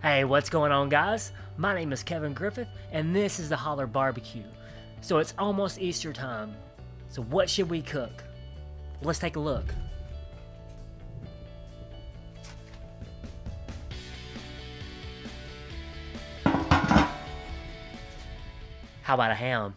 Hey, what's going on, guys? My name is Kevin Griffith, and this is the Holler Barbecue. So it's almost Easter time. So what should we cook? Let's take a look. How about a ham?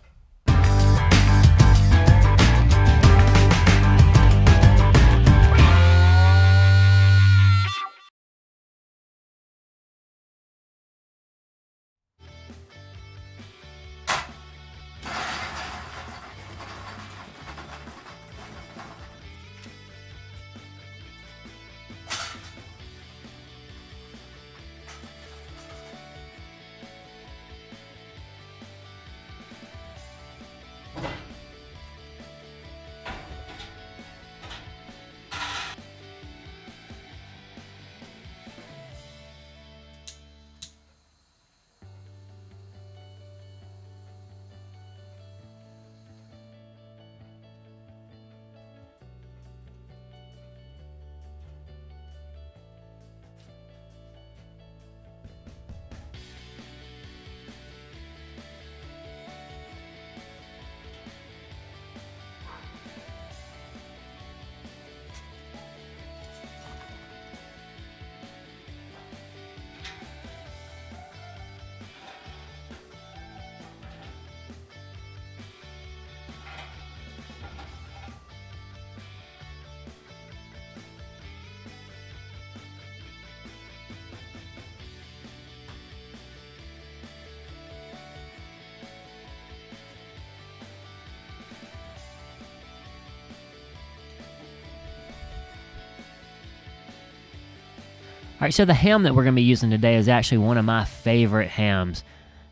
Alright, so the ham that we're going to be using today is actually one of my favorite hams.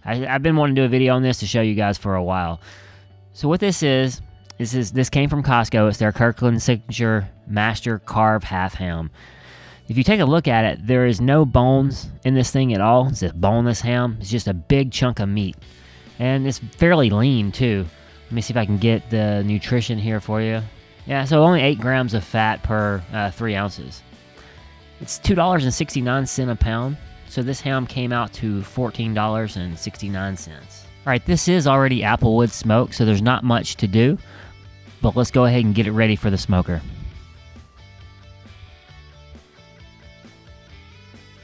I've been wanting to do a video on this to show you guys for a while. So what this came from Costco. It's their Kirkland Signature Master Carve Half Ham. If you take a look at it, there is no bones in this thing at all. It's a boneless ham. It's just a big chunk of meat. And it's fairly lean too. Let me see if I can get the nutrition here for you. Yeah, so only 8 grams of fat per 3 ounces. It's $2.69 a pound, so this ham came out to $14.69. Alright, this is already applewood smoked, so there's not much to do, but let's go ahead and get it ready for the smoker.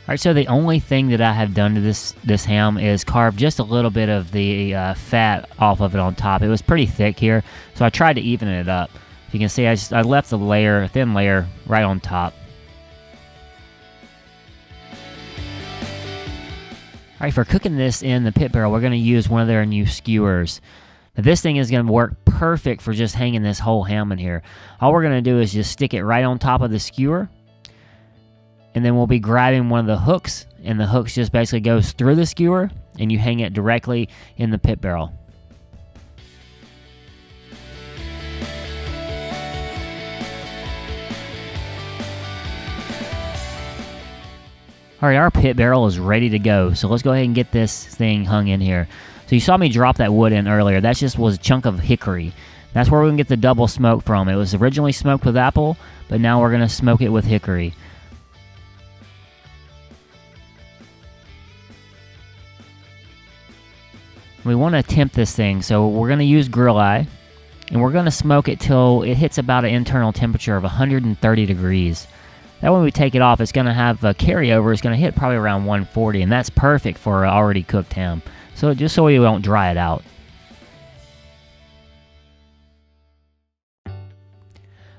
Alright, so the only thing that I have done to this ham is carve just a little bit of the fat off of it on top. It was pretty thick here, so I tried to even it up. You can see I left a thin layer right on top. Alright, for cooking this in the pit barrel, we're going to use one of their new skewers. Now, this thing is going to work perfect for just hanging this whole ham in here. All we're going to do is just stick it right on top of the skewer, and then we'll be grabbing one of the hooks, and the hooks just basically goes through the skewer, and you hang it directly in the pit barrel. Alright, our pit barrel is ready to go, so let's go ahead and get this thing hung in here. So you saw me drop that wood in earlier. That just was a chunk of hickory. That's where we're going to get the double smoke from. It was originally smoked with apple, but now we're going to smoke it with hickory. We want to temp this thing, so we're going to use Grilleye, and we're going to smoke it till it hits about an internal temperature of 130 degrees. That when we take it off, it's going to have a carryover. It's going to hit probably around 140, and that's perfect for an already cooked ham. So just so we don't dry it out.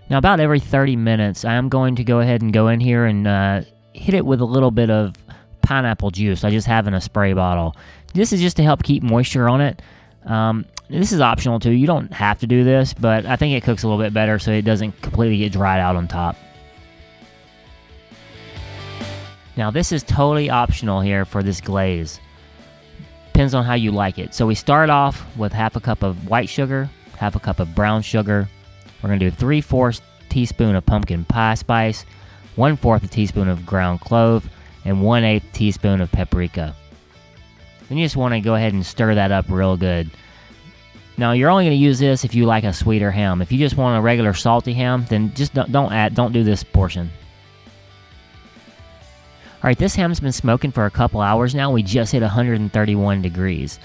Now about every 30 minutes, I'm going to go ahead and go in here and hit it with a little bit of pineapple juice. I just have in a spray bottle. This is just to help keep moisture on it. This is optional too. You don't have to do this, but I think it cooks a little bit better so it doesn't completely get dried out on top. Now this is totally optional here for this glaze. Depends on how you like it. So we start off with half a cup of white sugar, half a cup of brown sugar. We're going to do 3/4 teaspoon of pumpkin pie spice, 1/4 teaspoon of ground clove, and 1/8 teaspoon of paprika. Then you just want to go ahead and stir that up real good. Now you're only going to use this if you like a sweeter ham. If you just want a regular salty ham, then just don't do this portion. Alright, this ham's been smoking for a couple hours now. We just hit 131 degrees.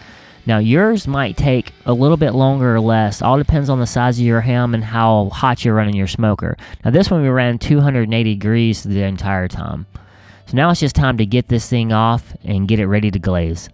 Now yours might take a little bit longer or less. All depends on the size of your ham and how hot you're running your smoker. Now this one we ran 280 degrees the entire time. So now it's just time to get this thing off and get it ready to glaze.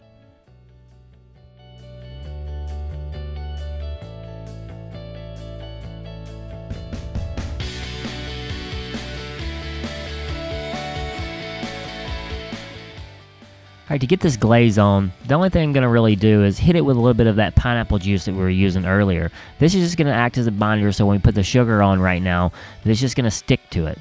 Alright, to get this glaze on, the only thing I'm going to really do is hit it with a little bit of that pineapple juice that we were using earlier. This is just going to act as a binder, so when we put the sugar on right now, it's just going to stick to it.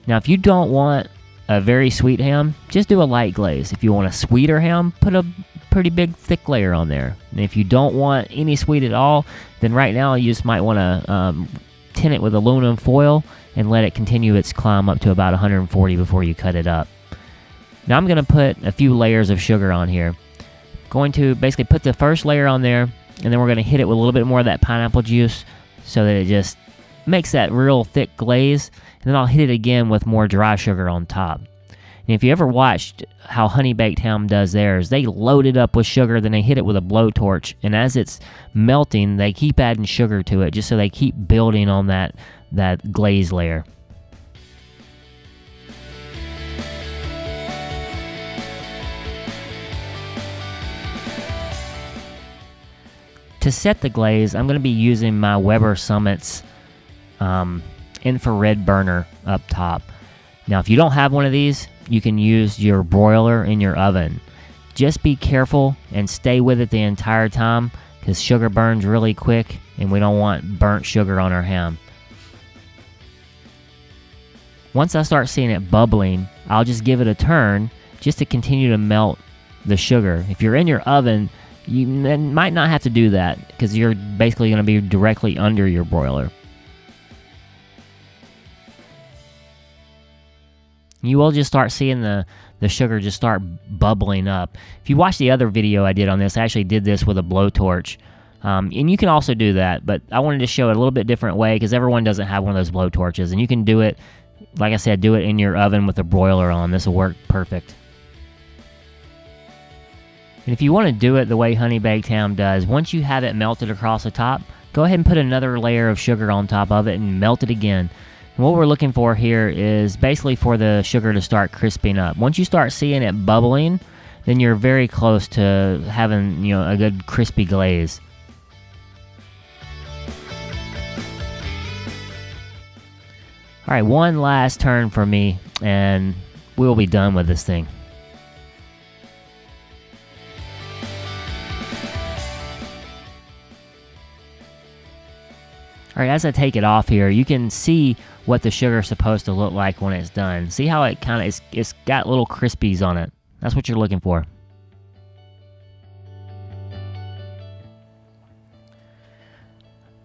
Now, if you don't want a very sweet ham, just do a light glaze. If you want a sweeter ham, put a pretty big thick layer on there. And if you don't want any sweet at all, then right now you just might want to tint it with aluminum foil and let it continue its climb up to about 140 before you cut it up. Now I'm going to put a few layers of sugar on here. Going to basically put the first layer on there, and then we're going to hit it with a little bit more of that pineapple juice so that it just makes that real thick glaze. And then I'll hit it again with more dry sugar on top. And if you ever watched how Honey Baked Ham does theirs, they load it up with sugar, then they hit it with a blowtorch, and as it's melting, they keep adding sugar to it just so they keep building on that glaze layer. To set the glaze, I'm going to be using my Weber Summit's infrared burner up top. Now, if you don't have one of these, you can use your broiler in your oven. Just be careful and stay with it the entire time because sugar burns really quick and we don't want burnt sugar on our ham. Once I start seeing it bubbling, I'll just give it a turn just to continue to melt the sugar. If you're in your oven, you might not have to do that because you're basically going to be directly under your broiler. You will just start seeing the sugar just start bubbling up. If you watch the other video I did on this, I actually did this with a blowtorch. And you can also do that, but I wanted to show it a little bit different way because everyone doesn't have one of those blowtorches. And you can do it, like I said, do it in your oven with a broiler on. This will work perfect. And if you want to do it the way Honey Baked Ham does, once you have it melted across the top, go ahead and put another layer of sugar on top of it and melt it again. And what we're looking for here is basically for the sugar to start crisping up. Once you start seeing it bubbling, then you're very close to having, a good crispy glaze. All right, one last turn for me, and we'll be done with this thing. Alright, as I take it off here, you can see what the sugar is supposed to look like when it's done. See how it kind of, it's got little crispies on it. That's what you're looking for.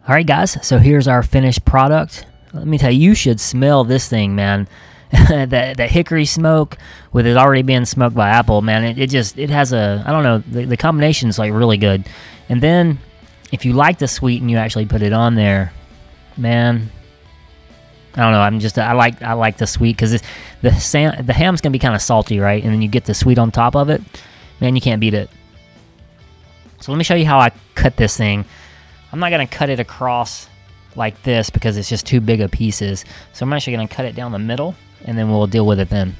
Alright guys, so here's our finished product. Let me tell you, you should smell this thing, man. that hickory smoke with it already being smoked by apple, man, it has a, I don't know, the combination's like really good. And then, if you like the sweet and you actually put it on there, man, I don't know. I like the sweet because the ham's gonna be kind of salty, right? And then you get the sweet on top of it. Man, you can't beat it. So let me show you how I cut this thing. I'm not gonna cut it across like this because it's just too big of pieces. So I'm actually gonna cut it down the middle, and then we'll deal with it then.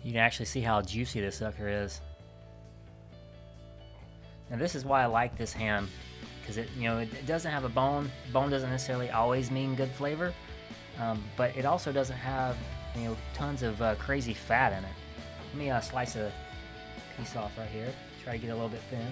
You can actually see how juicy this sucker is. And this is why I like this ham, because it doesn't have a bone. Bone doesn't necessarily always mean good flavor, but it also doesn't have tons of crazy fat in it. Let me slice a piece off right here. Try to get it a little bit thin.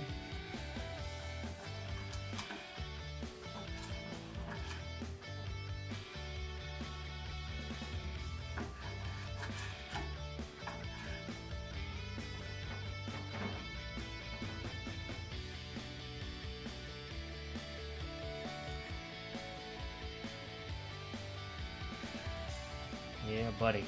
buddy.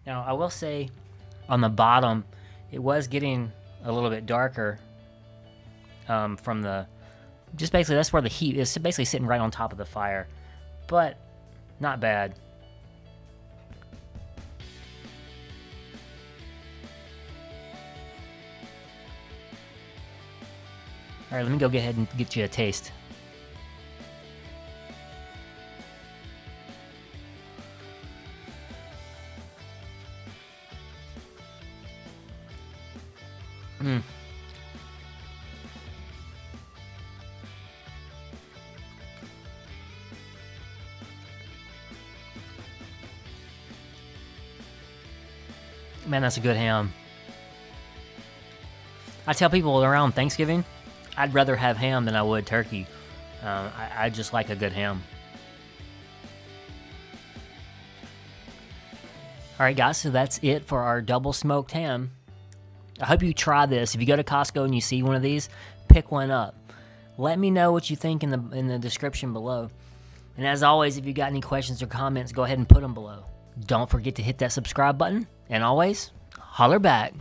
Now, I will say on the bottom, it was getting a little bit darker from the, just basically that's where the heat is basically sitting right on top of the fire, but not bad. All right, let me go ahead and get you a taste. Man, that's a good ham. I tell people around Thanksgiving, I'd rather have ham than I would turkey. I just like a good ham. Alright guys, so that's it for our double smoked ham. I hope you try this. If you go to Costco and you see one of these, pick one up. Let me know what you think in the description below. And as always, if you got any questions or comments, go ahead and put them below. Don't forget to hit that subscribe button. And always, holler back.